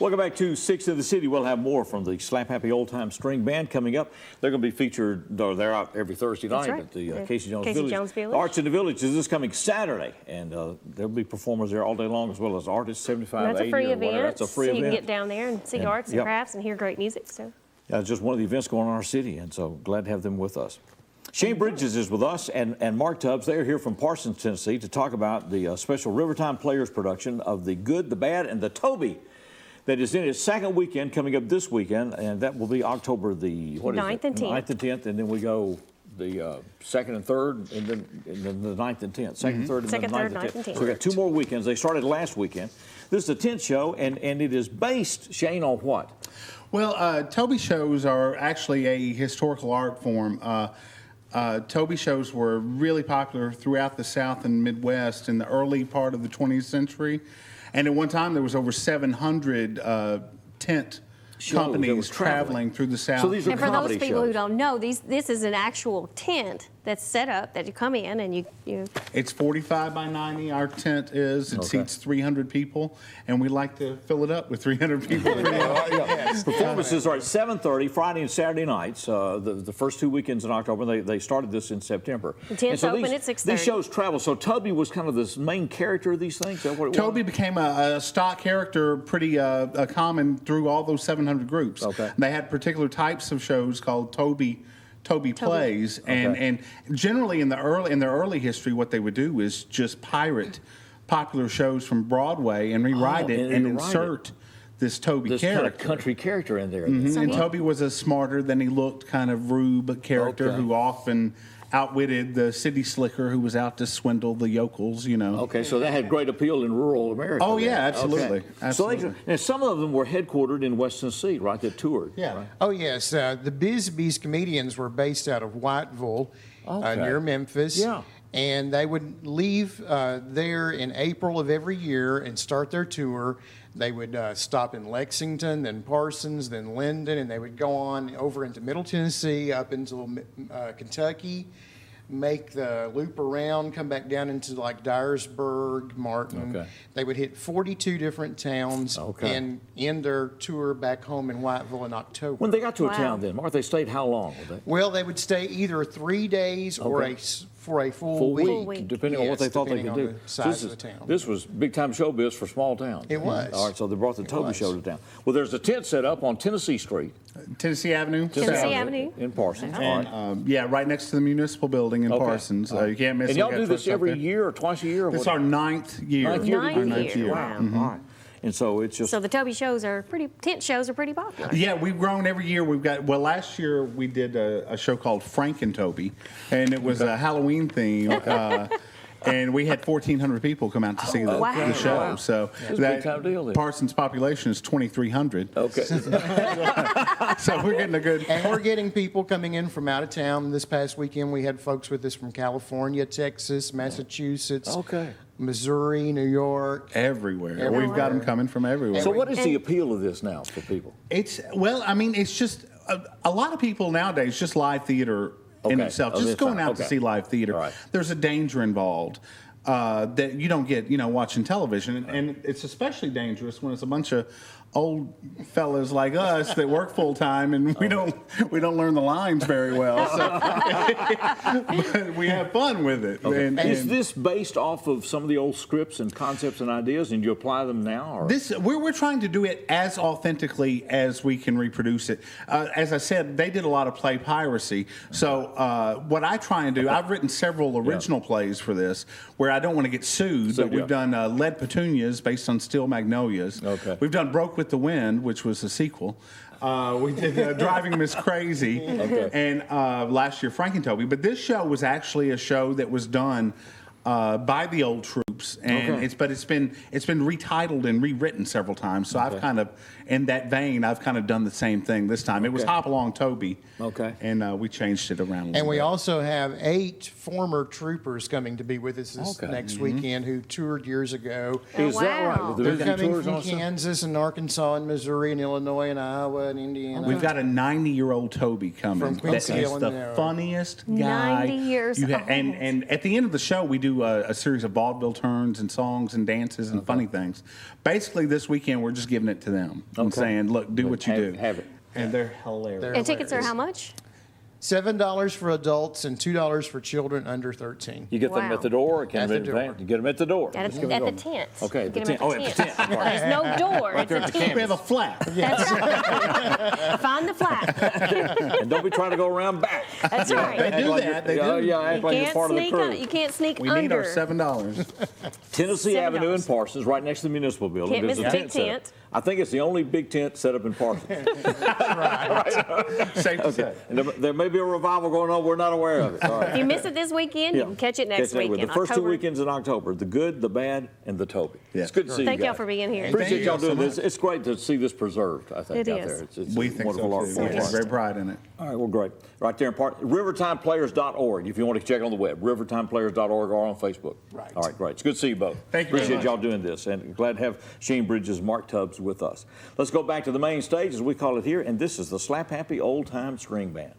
Welcome back to Six in the City. We'll have more from the Slap Happy Old Time String Band coming up. They're going to be featured, they're out every Thursday night at the Casey Jones Village. The Arts in the Village is this coming Saturday, and there'll be performers there all day long, as well as artists, 75, That's 80 a free or event. whatever. That's a free event. So you can get down there and see arts and crafts and hear great music. So. Yeah, it's just one of the events going on in our city, and so glad to have them with us. Shane Bridges is with us, and Mark Tubbs. They are here from Parsons, Tennessee, to talk about the special Rivertime Players production of The Good, the Bad, and the Toby that is in its second weekend coming up this weekend, and that will be October the 9th and 10th. 9th and 10th, and then we go the 2nd and 3rd, and then the 9th and 10th. Second, 3rd, and then the 9th and 10th. So we got 2 more weekends. They started last weekend. This is the 10th show, and it is based, Shane, on what? Well, Toby shows are actually a historical art form. Toby shows were really popular throughout the South and Midwest in the early part of the 20th century. And at one time, there was over 700 tent companies traveling through the South. So these are and for those people shows. who don't know, this is an actual tent that's set up that you come in and you. It's 45 by 90, our tent is. It seats 300 people, and we like to fill it up with 300 people. Performances are at 7:30 Friday and Saturday nights. The first 2 weekends in October. They started this in September. The tent's open at 6:30. These shows travel. So Toby was kind of the main character of these things. Is that what it Toby was? became a stock character, pretty common through all those 700 groups. Okay. They had particular types of shows called Toby plays, and generally in their early history, what they would do is just pirate popular shows from Broadway and rewrite it and insert this Toby character. Kind of country character in there. And Toby was a smarter than he looked kind of rube character who often outwitted the city slicker who was out to swindle the yokels, you know. Okay, so that had great appeal in rural America. Oh, yeah, absolutely. Okay. Absolutely. And some of them were headquartered in West Tennessee, right? That toured. Yeah. Right? Oh, yes. The Bisbee's comedians were based out of Whiteville, near Memphis. Yeah. And they would leave there in April of every year and start their tour. They would stop in Lexington, then Parsons, then Linden, and they would go on over into Middle Tennessee, up into Kentucky, make the loop around, come back down into like Dyersburg, Martin. Okay. They would hit 42 different towns and end their tour back home in Whiteville in October. When they got to a town then, Mark, they stayed how long with that? Well, they would stay either 3 days or for a full week. Depending on what they thought they could do. The size of the town. This was big time showbiz for small towns. It was. All right, so they brought the Toby Show to town. Well, there's a tent set up on Tennessee Street. Tennessee Avenue. Tennessee Avenue. In Parsons. And, All right. yeah, right next to the municipal building in Parsons. You can't miss it. And y'all do this every year or twice a year? Or It's our 9th year. Ninth year. Wow. All right. And so it's just... So the Toby shows are tent shows are pretty popular. Yeah, we've grown every year. We've got, well, last year we did a show called Frank and Toby, and it was a Halloween theme. And we had 1,400 people come out to see the show. Wow. So It's a big time deal then. Parsons' population is 2,300. Okay. So we're getting a good... And we're getting people coming in from out of town. This past weekend, we had folks with us from California, Texas, Massachusetts, Missouri, New York. Everywhere. We've got them coming from everywhere. So what is the appeal of this now for people? Well, I mean, it's just, a lot of people nowadays, just live theater in itself, just going out to see live theater. Right. There's a danger involved that you don't get, watching television. And it's especially dangerous when it's a bunch of old fellas like us that work full time and we don't learn the lines very well. So but we have fun with it. Okay. And is this based off of some of the old scripts and concepts and ideas, and you apply them now? Or? We're trying to do it as authentically as we can reproduce it. As I said, they did a lot of play piracy. So what I try and do, I've written several original plays for this where I don't want to get sued, but we've done Lead Petunias based on Steel Magnolias. Okay. We've done Broke with the Wind, which was a sequel. We did Driving Miss Crazy, and last year Frank and Toby. But this show was actually a show that was done by the old troops, and it's been retitled and rewritten several times. So I've kind of, in that vein, I've kind of done the same thing this time. It was Hop Along Toby, and we changed it around a little And we bit. also have 8 former troopers coming to be with us this next weekend who toured years ago. Is that right? They're coming from Kansas and Arkansas and Missouri and Illinois and Iowa and Indiana. We've got a 90-year-old Toby coming. From Quincy, that is the Illinois. funniest guy. 90 years old. And at the end of the show, we do do a series of vaudeville turns and songs and dances and funny things. Basically, this weekend we're just giving it to them and saying, "Look, do what you do." Have it. And they're hilarious. And tickets are how much? $7 for adults and $2 for children under 13. You get them Wow. at the door, or can At they the door. You get them at the door. At the tent. Okay, You at the get 'em tent. Oh, at the tent. I'm sorry. There's no door. It's there a at the tent. We have a flap. That's right. Find the flap. And don't be trying to go around back. That's right. They do that. They do. Yeah, act You like you're can't part of the sneak. crew. You can't sneak We under. need our $7. Tennessee $7. Avenue in Parsons, right next to the municipal building. Can't There's miss a the big set up. tent. I think it's the only big tent set up in Parsons. Safe to say. And there may be a revival going on. We're not aware of it. All right. If you miss it this weekend, you can catch it next Catch that weekend. The first 2 October. weekends in October, the good, the bad, and the Toby. Yeah. It's good to see Thank you y'all guys. for being here. Appreciate Thank y'all you so doing this. It's great to see this preserved, I think, It out is. there. It's We a think wonderful so art too. form. We take great pride in it. All right, well, great. Right there in rivertimeplayers.org if you want to check on the web, rivertimeplayers.org or on Facebook. Right. All right, great. It's good to see you both. Thank you very Appreciate much. y'all doing this, and glad to have Shane Bridges, Mark Tubbs with us. Let's go back to the main stage, as we call it here, and this is the Slap Happy Old Time String Band.